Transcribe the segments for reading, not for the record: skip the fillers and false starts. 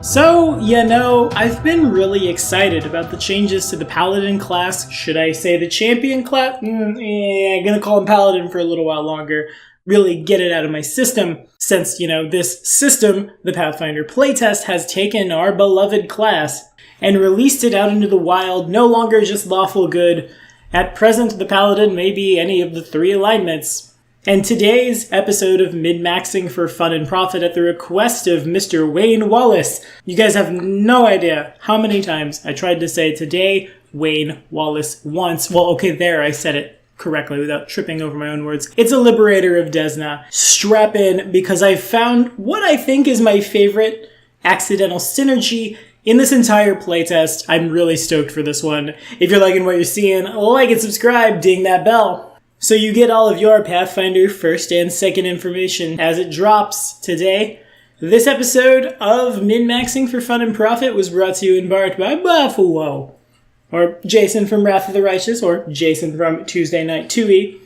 So, I've been really excited about the changes to the Paladin class. Should I say the Champion class? I'm gonna call him Paladin for a little while longer. Really get it out of my system, since, this system, the Pathfinder playtest, has taken our beloved class and released it out into the wild, no longer just lawful good. At present, the Paladin may be any of the 3 alignments. And today's episode of Min-Maxing for Fun and Profit at the request of Mr. Wayne Wallace. You guys have no idea how many times I tried to say today Wayne Wallace once. Well, okay, there, I said it correctly without tripping over my own words. It's a Liberator of Desna. Strap in, because I found what I think is my favorite accidental synergy in this entire playtest. I'm really stoked for this one. If you're liking what you're seeing, like and subscribe, ding that bell. So you get all of your Pathfinder first and second information as it drops today. This episode of Min-Maxing for Fun and Profit was brought to you in part by Buffalo, or Jason from Wrath of the Righteous, or Jason from Tuesday Night 2E,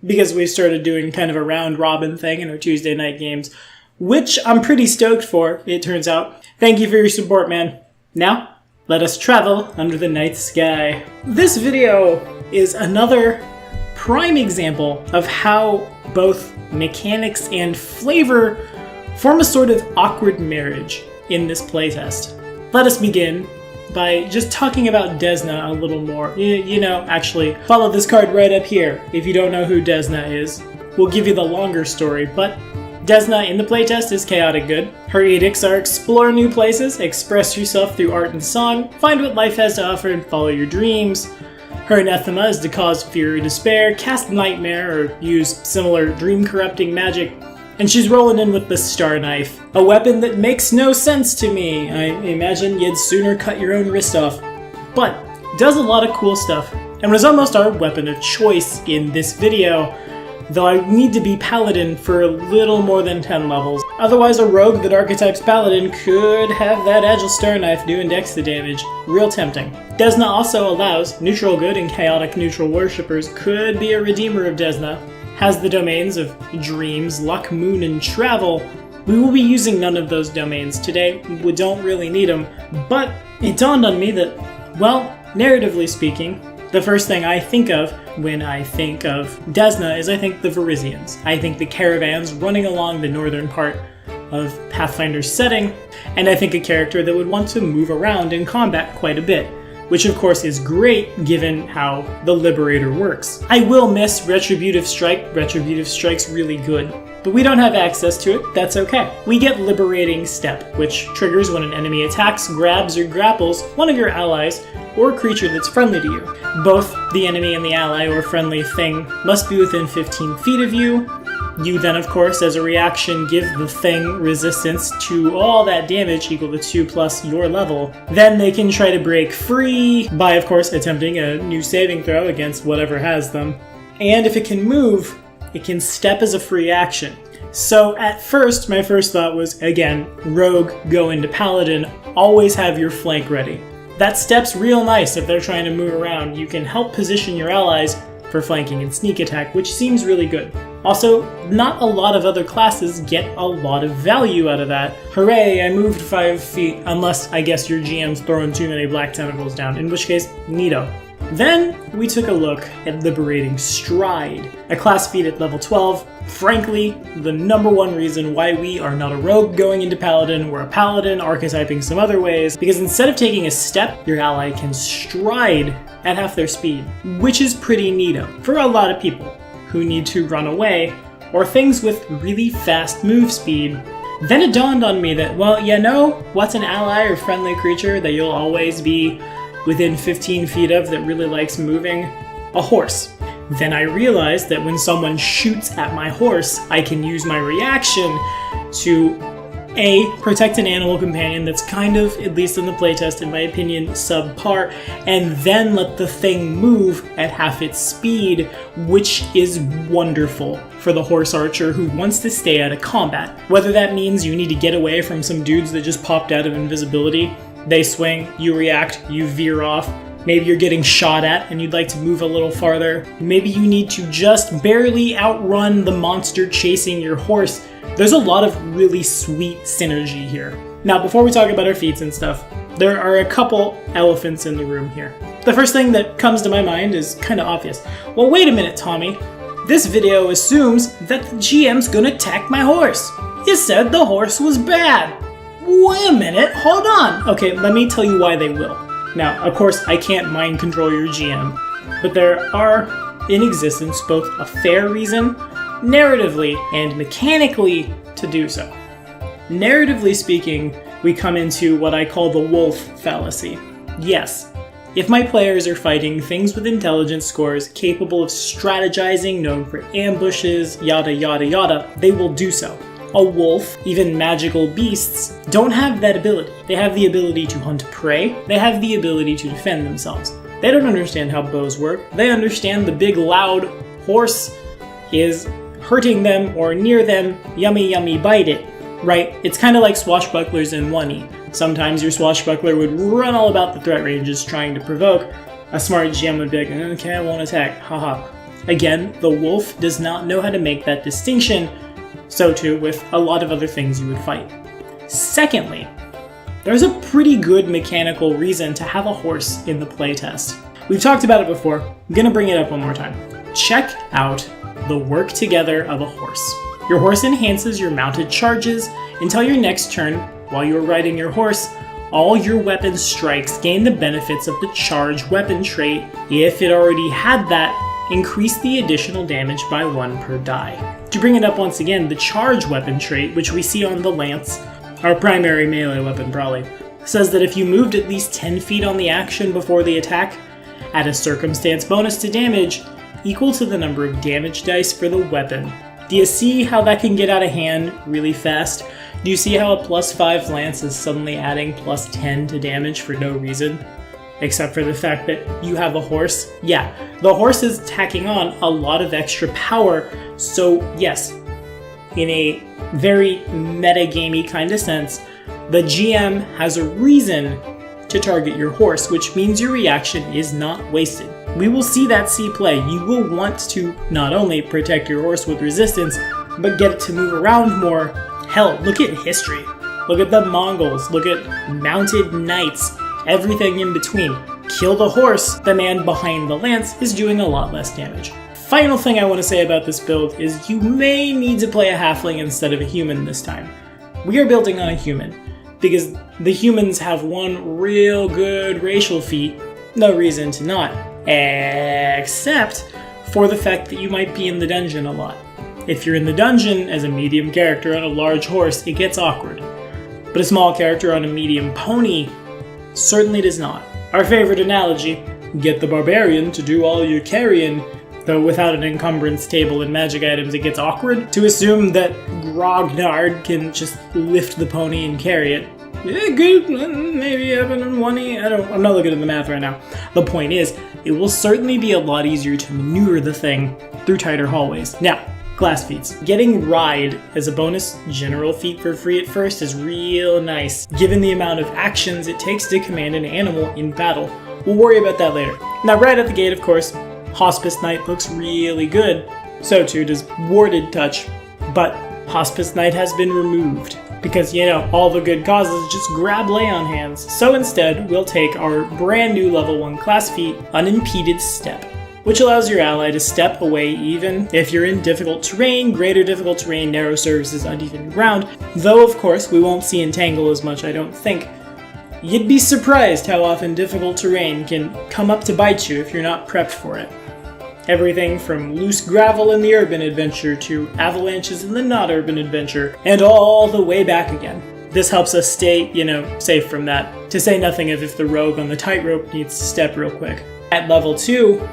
because we started doing kind of a round-robin thing in our Tuesday night games, which I'm pretty stoked for, it turns out. Thank you for your support, man. Now, let us travel under the night sky. This video is another prime example of how both mechanics and flavor form a sort of awkward marriage in this playtest. Let us begin by just talking about Desna a little more. Actually, follow this card right up here if you don't know who Desna is. We'll give you the longer story, but Desna in the playtest is chaotic good. Her edicts are explore new places, express yourself through art and song, find what life has to offer and follow your dreams. Her anathema is to cause fear or despair, cast nightmare, or use similar dream-corrupting magic. And she's rolling in with the Star Knife, a weapon that makes no sense to me. I imagine you'd sooner cut your own wrist off. But does a lot of cool stuff, and was almost our weapon of choice in this video, though I need to be Paladin for a little more than 10 levels. Otherwise, a rogue that archetypes Paladin could have that Agile Star Knife doing dex the damage. Real tempting. Desna also allows neutral good and chaotic neutral worshippers could be a Redeemer of Desna. Has the domains of dreams, luck, moon, and travel. We will be using none of those domains today. We don't really need them. But it dawned on me that, well, narratively speaking, the first thing I think of when I think of Desna is I think the Varisians. I think the caravans running along the northern part of Pathfinder's setting, and I think a character that would want to move around in combat quite a bit, which of course is great given how the Liberator works. I will miss Retributive Strike. Retributive Strike's really good, but we don't have access to it. That's okay. We get Liberating Step, which triggers when an enemy attacks, grabs, or grapples one of your allies or a creature that's friendly to you. Both the enemy and the ally or friendly thing must be within 15 feet of you. You then, of course, as a reaction, give the thing resistance to all that damage equal to 2 plus your level. Then they can try to break free by, of course, attempting a new saving throw against whatever has them. And if it can move, it can step as a free action. So at first, my first thought was, again, rogue, go into paladin, always have your flank ready. That step's real nice if they're trying to move around. You can help position your allies for flanking and sneak attack, which seems really good. Also, not a lot of other classes get a lot of value out of that. Hooray, I moved 5 feet, unless I guess your GM's throwing too many black tentacles down, in which case, neato. Then, we took a look at Liberating Stride, a class feat at level 12. Frankly, the number one reason why we are not a rogue going into Paladin, we're a Paladin archetyping some other ways, because instead of taking a step, your ally can stride at half their speed, which is pretty neato for a lot of people who need to run away, or things with really fast move speed. Then it dawned on me that, well, what's an ally or friendly creature that you'll always be within 15 feet of that really likes moving? A horse. Then I realized that when someone shoots at my horse, I can use my reaction to A, protect an animal companion that's kind of, at least in the playtest, in my opinion, subpar, and then let the thing move at half its speed, which is wonderful for the horse archer who wants to stay out of combat. Whether that means you need to get away from some dudes that just popped out of invisibility, they swing, you react, you veer off. Maybe you're getting shot at and you'd like to move a little farther. Maybe you need to just barely outrun the monster chasing your horse. There's a lot of really sweet synergy here. Now, before we talk about our feats and stuff, there are a couple elephants in the room here. The first thing that comes to my mind is kind of obvious. Well, wait a minute, Tommy. This video assumes that the GM's gonna attack my horse. You said the horse was bad. Wait a minute, hold on. Okay, let me tell you why they will. Now, of course, I can't mind control your GM, but there are in existence both a fair reason, narratively and mechanically, to do so. Narratively speaking, we come into what I call the wolf fallacy. Yes, if my players are fighting things with intelligence scores capable of strategizing, known for ambushes, yada yada yada, they will do so. A wolf, even magical beasts, don't have that ability. They have the ability to hunt prey, they have the ability to defend themselves. They don't understand how bows work. They understand the big loud horse is hurting them or near them, yummy yummy bite it, right? It's kind of like swashbucklers in 1E. Sometimes your swashbuckler would run all about the threat ranges trying to provoke. A smart GM would be like, okay, I won't attack, haha. Again, the wolf does not know how to make that distinction, so too with a lot of other things you would fight. Secondly, there's a pretty good mechanical reason to have a horse in the playtest. We've talked about it before, I'm gonna bring it up one more time. Check out the work together of a horse. Your horse enhances your mounted charges until your next turn. While you're riding your horse, all your weapon strikes gain the benefits of the charge weapon trait. If it already had that, increase the additional damage by 1 per die. To bring it up once again, the charge weapon trait, which we see on the lance, our primary melee weapon probably, says that if you moved at least 10 feet on the action before the attack, add a circumstance bonus to damage equal to the number of damage dice for the weapon. Do you see how that can get out of hand really fast? Do you see how a +5 lance is suddenly adding +10 to damage for no reason? Except for the fact that you have a horse? Yeah, the horse is tacking on a lot of extra power, so yes, in a very metagamey kind of sense, the GM has a reason to target your horse, which means your reaction is not wasted. We will see that play. You will want to not only protect your horse with resistance, but get it to move around more. Hell, look at history. Look at the Mongols, look at mounted knights, everything in between. Kill the horse, the man behind the lance is doing a lot less damage. Final thing I want to say about this build is you may need to play a halfling instead of a human this time. We are building on a human, because the humans have one real good racial feat, no reason to not, except for the fact that you might be in the dungeon a lot. If you're in the dungeon as a medium character on a large horse, it gets awkward. But a small character on a medium pony certainly does not. Our favorite analogy, get the barbarian to do all your carrying, though without an encumbrance table and magic items it gets awkward. To assume that Grognard can just lift the pony and carry it. Yeah, good, maybe happen in 1E, I'm not looking at the math right now. The point is, it will certainly be a lot easier to maneuver the thing through tighter hallways. Now, class feats. Getting Ride as a bonus general feat for free at first is real nice, given the amount of actions it takes to command an animal in battle. We'll worry about that later. Now right at the gate, of course, Hospice Knight looks really good. So too does Warded Touch, but Hospice Knight has been removed. Because, you know, all the good causes just grab lay on hands. So instead, we'll take our brand new level 1 class feat, Unimpeded Step, which allows your ally to step away even if you're in difficult terrain, greater difficult terrain, narrow surfaces, uneven ground. Though, of course, we won't see Entangle as much, I don't think. You'd be surprised how often difficult terrain can come up to bite you if you're not prepped for it. Everything from loose gravel in the urban adventure to avalanches in the not urban adventure, and all the way back again. This helps us stay, safe from that, to say nothing of if the rogue on the tightrope needs to step real quick. At level 2,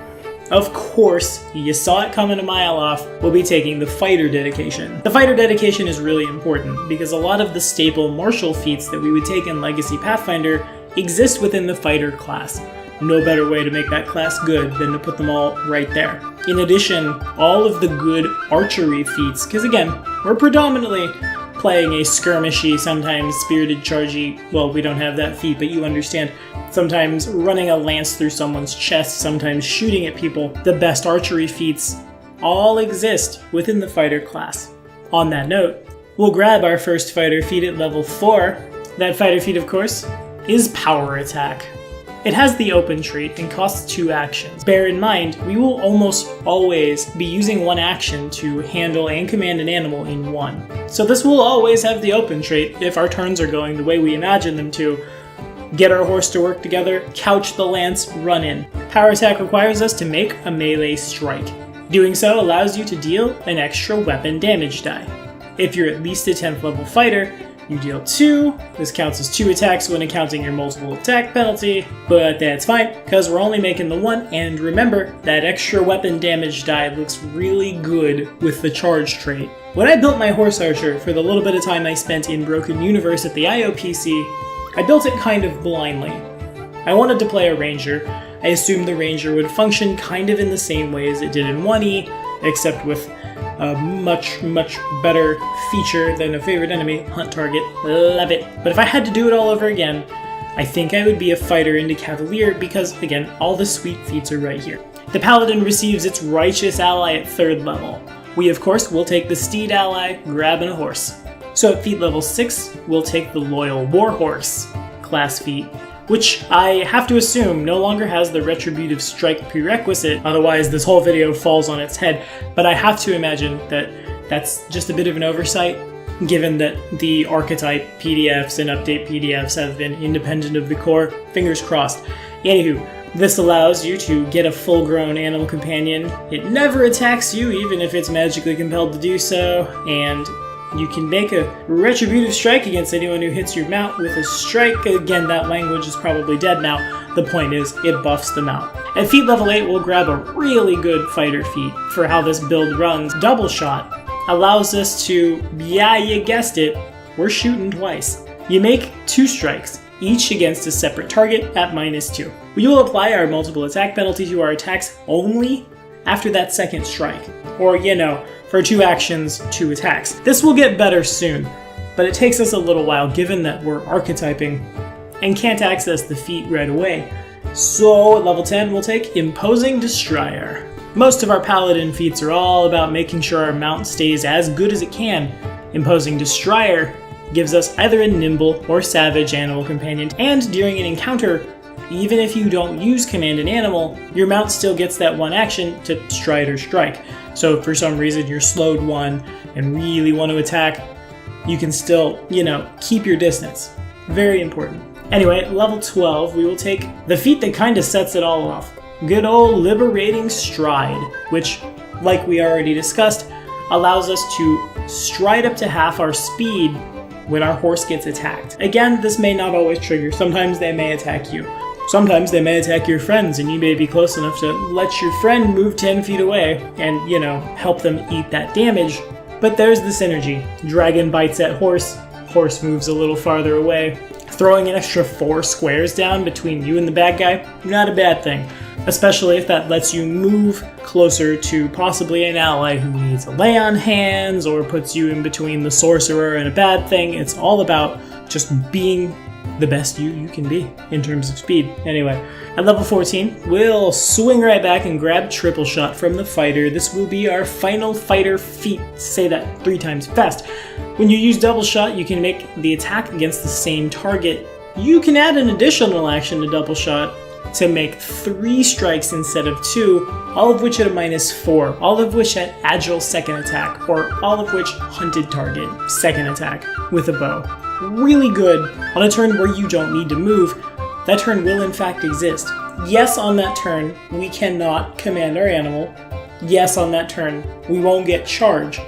of course, you saw it coming a mile off, we'll be taking the Fighter Dedication. The Fighter Dedication is really important because a lot of the staple martial feats that we would take in Legacy Pathfinder exist within the Fighter class. No better way to make that class good than to put them all right there. In addition, all of the good archery feats, because again, we're predominantly playing a skirmishy, sometimes spirited chargey, well, we don't have that feat, but you understand, sometimes running a lance through someone's chest, sometimes shooting at people. The best archery feats all exist within the fighter class. On that note, we'll grab our first fighter feat at level 4, That fighter feat, of course, is Power Attack. It has the open trait and costs 2 actions. Bear in mind, we will almost always be using 1 action to handle and command an animal in one. So this will always have the open trait if our turns are going the way we imagine them to. Get our horse to work together, couch the lance, run in. Power Attack requires us to make a melee strike. Doing so allows you to deal an extra weapon damage die. If you're at least a 10th level fighter, you deal 2. This counts as 2 attacks when accounting your multiple attack penalty, but that's fine, because we're only making the 1, and remember, that extra weapon damage die looks really good with the charge trait. When I built my horse archer, for the little bit of time I spent in Broken Universe at the IOPC, I built it kind of blindly. I wanted to play a ranger. I assumed the ranger would function kind of in the same way as it did in 1E, except with a much better feature than a favorite enemy, hunt target, love it. But if I had to do it all over again, I think I would be a fighter into Cavalier because, again, all the sweet feats are right here. The Paladin receives its Righteous ally at 3rd level. We, of course, will take the Steed ally, grabbing a horse. So at feat level 6, we'll take the Loyal Warhorse class feat, which I have to assume no longer has the Retributive Strike prerequisite, otherwise this whole video falls on its head, but I have to imagine that that's just a bit of an oversight, given that the archetype PDFs and update PDFs have been independent of the core. Fingers crossed. Anywho, this allows you to get a full-grown animal companion. It never attacks you, even if it's magically compelled to do so, and you can make a retributive strike against anyone who hits your mount with a strike. Again, that language is probably dead now. The point is, it buffs the mount. At feat level 8, we'll grab a really good fighter feat for how this build runs. Double Shot allows us to, yeah, you guessed it, we're shooting twice. You make 2 strikes, each against a separate target at -2. We will apply our multiple attack penalty to our attacks only after that 2nd strike. Or, for 2 actions, 2 attacks. This will get better soon, but it takes us a little while given that we're archetyping and can't access the feat right away. So at level 10, we'll take Imposing Destrier. Most of our Paladin feats are all about making sure our mount stays as good as it can. Imposing Destrier gives us either a nimble or savage animal companion, and during an encounter, even if you don't use command an animal, your mount still gets that 1 action to stride or strike. So if for some reason you're slowed 1 and really want to attack, you can still, keep your distance. Very important. Anyway, at level 12, we will take the feat that kind of sets it all off. Good old Liberating Stride, which, like we already discussed, allows us to stride up to half our speed when our horse gets attacked. Again, this may not always trigger. Sometimes they may attack you. Sometimes they may attack your friends, and you may be close enough to let your friend move 10 feet away and, help them eat that damage. But there's the synergy. Dragon bites at horse, horse moves a little farther away. Throwing an extra 4 squares down between you and the bad guy, not a bad thing. Especially if that lets you move closer to possibly an ally who needs a lay on hands or puts you in between the sorcerer and a bad thing. It's all about just being the best you can be in terms of speed. Anyway, at level 14, we'll swing right back and grab Triple Shot from the fighter. This will be our final fighter feat. Say that 3 times fast. When you use Double Shot, you can make the attack against the same target. You can add an additional action to Double Shot to make 3 strikes instead of 2, all of which at a -4, all of which at Agile 2nd attack, or all of which hunted target 2nd attack with a bow. Really good on a turn where you don't need to move. That turn will in fact exist. Yes, on that turn, we cannot command our animal. Yes, on that turn, we won't get charge.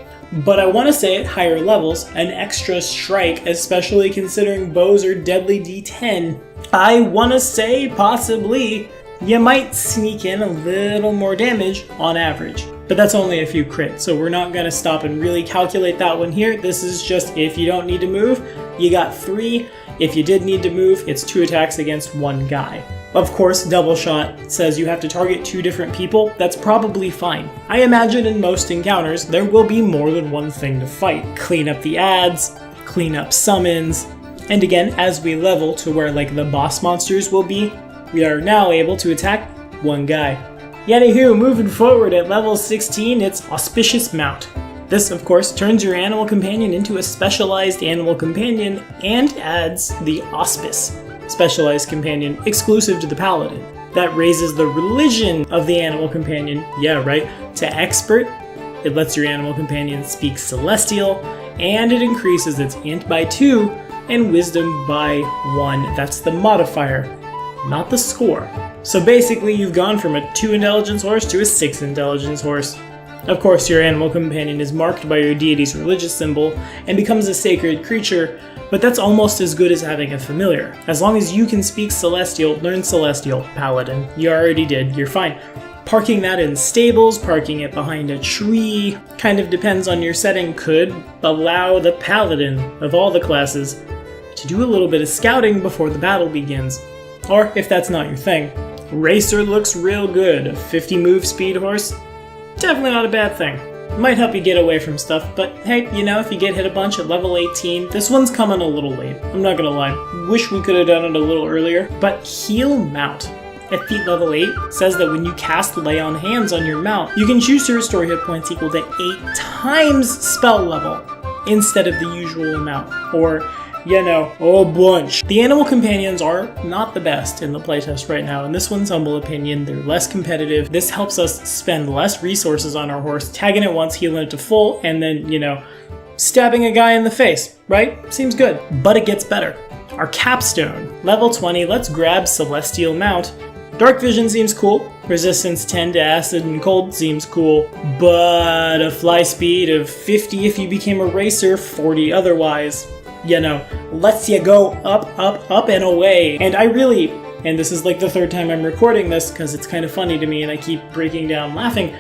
But I want to say at higher levels, an extra strike, especially considering bows are deadly D10, I want to say possibly you might sneak in a little more damage on average. But that's only a few crits, so we're not going to stop and really calculate that one here. This is just if you don't need to move, you got 3. If you did need to move, it's 2 attacks against 1 guy. Of course, Double Shot says you have to target 2 different people. That's probably fine. I imagine in most encounters, there will be more than one thing to fight. Clean up the ads, clean up summons, and again, as we level to where the boss monsters will be, we are now able to attack 1 guy. Anywho, moving forward at level 16, it's Auspicious Mount. This, of course, turns your animal companion into a specialized animal companion and adds the Auspice, specialized companion exclusive to the paladin. That raises the religion of the animal companion, yeah right, to expert. It lets your animal companion speak celestial, and it increases its int by 2 and wisdom by 1. That's the modifier, not the score. So basically you've gone from a 2 intelligence horse to a 6 intelligence horse. Of course, your animal companion is marked by your deity's religious symbol and becomes a sacred creature, but that's almost as good as having a familiar. As long as you can speak Celestial, learn Celestial, Paladin. You already did, you're fine. Parking that in stables, parking it behind a tree, kind of depends on your setting, could allow the Paladin of all the classes to do a little bit of scouting before the battle begins. Or, if that's not your thing, Racer looks real good. A 50 move speed horse, definitely not a bad thing. Might help you get away from stuff, but hey, you know, if you get hit a bunch at level 18, this one's coming a little late. I'm not gonna lie. Wish we could have done it a little earlier. But Heal Mount at feat level 8 says that when you cast Lay on Hands on your mount, you can choose to restore hit points equal to 8 times spell level instead of the usual amount. Or, you know, a bunch. The animal companions are not the best in the playtest right now. In this one's humble opinion, they're less competitive. This helps us spend less resources on our horse, tagging it once, healing it to full, and then, you know, stabbing a guy in the face, right? Seems good. But it gets better. Our capstone, level 20, let's grab Celestial Mount. Dark Vision seems cool. Resistance 10 to acid and cold seems cool. But a fly speed of 50 if you became a racer, 40 otherwise. You know, lets you go up, up, up and away. And I really, and this is like the third time I'm recording this because it's kind of funny to me and I keep breaking down laughing,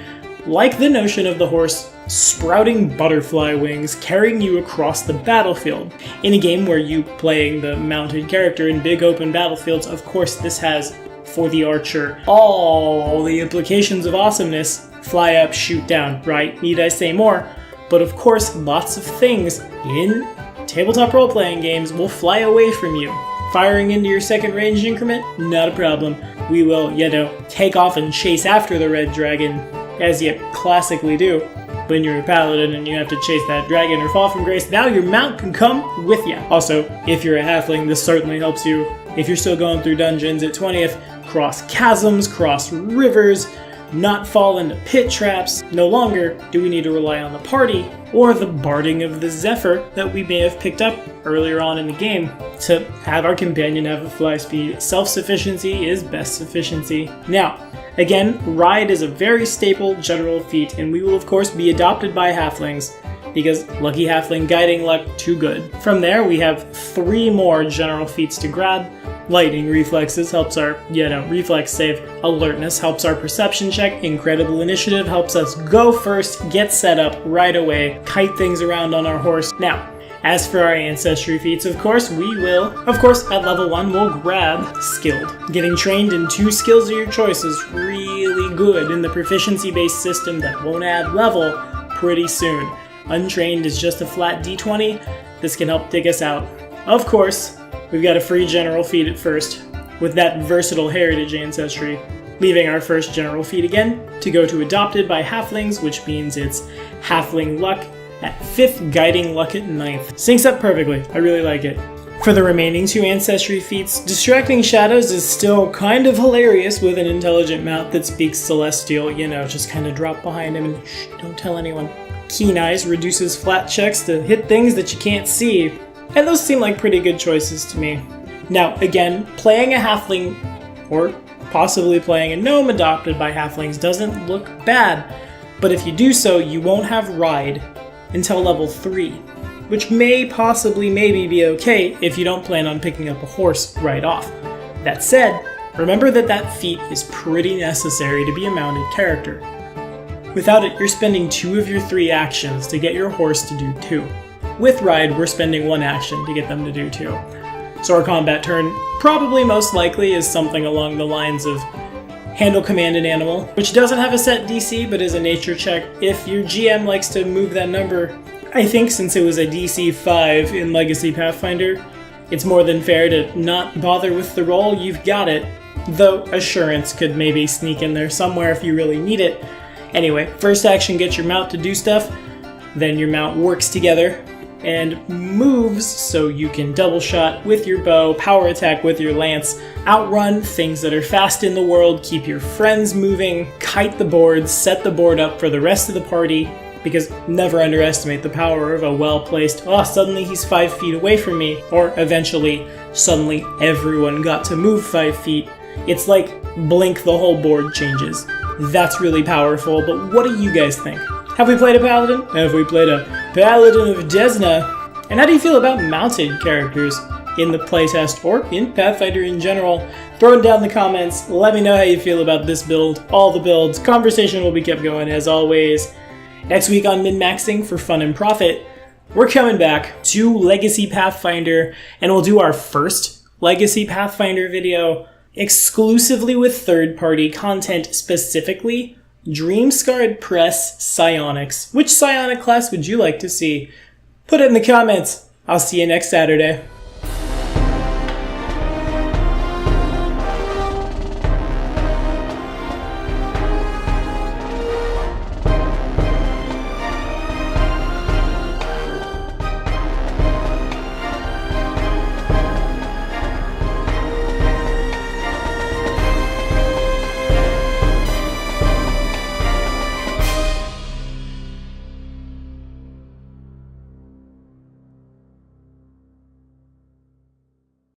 like the notion of the horse sprouting butterfly wings carrying you across the battlefield. In a game where you playing the mounted character in big open battlefields, of course this has, for the archer, all the implications of awesomeness. Fly up, shoot down, right? Need I say more? But of course, lots of things in tabletop role-playing games will fly away from you. Firing into your second range increment? Not a problem. We will, you know, take off and chase after the red dragon, as you classically do when you're a paladin and you have to chase that dragon or fall from grace. Now your mount can come with you. Also, if you're a halfling, this certainly helps you. If you're still going through dungeons at 20th, cross chasms, cross rivers, not fall into pit traps. No longer do we need to rely on the party or the barding of the Zephyr that we may have picked up earlier on in the game to have our companion have a fly speed. Self-sufficiency is best sufficiency. Now, again, Ride is a very staple general feat, and we will of course be adopted by halflings because Lucky Halfling Guiding Luck, too good. From there, we have 3 more general feats to grab. Lightning Reflexes helps our, reflex save. Alertness helps our perception check. Incredible Initiative helps us go first, get set up right away, kite things around on our horse. Now, as for our Ancestry feats, of course, we will, at level 1, we'll grab Skilled. Getting trained in 2 skills of your choice is really good in the proficiency-based system that won't add level pretty soon. Untrained is just a flat d20. This can help dig us out. Of course, we've got a free general feat at first, with that versatile heritage ancestry, leaving our first general feat again to go to Adopted by Halflings, which means it's Halfling Luck at 5th, Guiding Luck at 9th. Syncs up perfectly, I really like it. For the remaining 2 Ancestry feats, Distracting Shadows is still kind of hilarious with an intelligent mount that speaks Celestial, just kind of drop behind him and shh, don't tell anyone. Keen Eyes reduces flat checks to hit things that you can't see, and those seem like pretty good choices to me. Now, again, playing a halfling, or possibly playing a gnome adopted by halflings doesn't look bad, but if you do so, you won't have Ride until level 3, which maybe be okay if you don't plan on picking up a horse right off. That said, remember that feat is pretty necessary to be a mounted character. Without it, you're spending 2 of your 3 actions to get your horse to do 2. With Ride, we're spending 1 action to get them to do 2. So our combat turn, probably most likely, is something along the lines of Handle Commanded Animal, which doesn't have a set DC, but is a nature check. If your GM likes to move that number, I think since it was a DC 5 in Legacy Pathfinder, it's more than fair to not bother with the roll, you've got it. Though Assurance could maybe sneak in there somewhere if you really need it. Anyway, first action gets your mount to do stuff. Then your mount works together and moves so you can double shot with your bow, power attack with your lance, outrun things that are fast in the world, keep your friends moving, kite the board, set the board up for the rest of the party, because never underestimate the power of a well-placed, oh, suddenly he's 5 feet away from me, or eventually, suddenly everyone got to move 5 feet. It's like blink, the whole board changes. That's really powerful, but what do you guys think? Have we played a paladin? Have we played a paladin of Desna? And how do you feel about mounted characters in the playtest or in Pathfinder in general? Throw it down in the comments. Let me know how you feel about this build, all the builds. Conversation will be kept going as always. Next week on Min-Maxing for Fun and Profit, we're coming back to Legacy Pathfinder, and we'll do our first Legacy Pathfinder video exclusively with third-party content, specifically Dreamscarred Press Psionics. Which psionic class would you like to see? Put it in the comments. I'll see you next Saturday.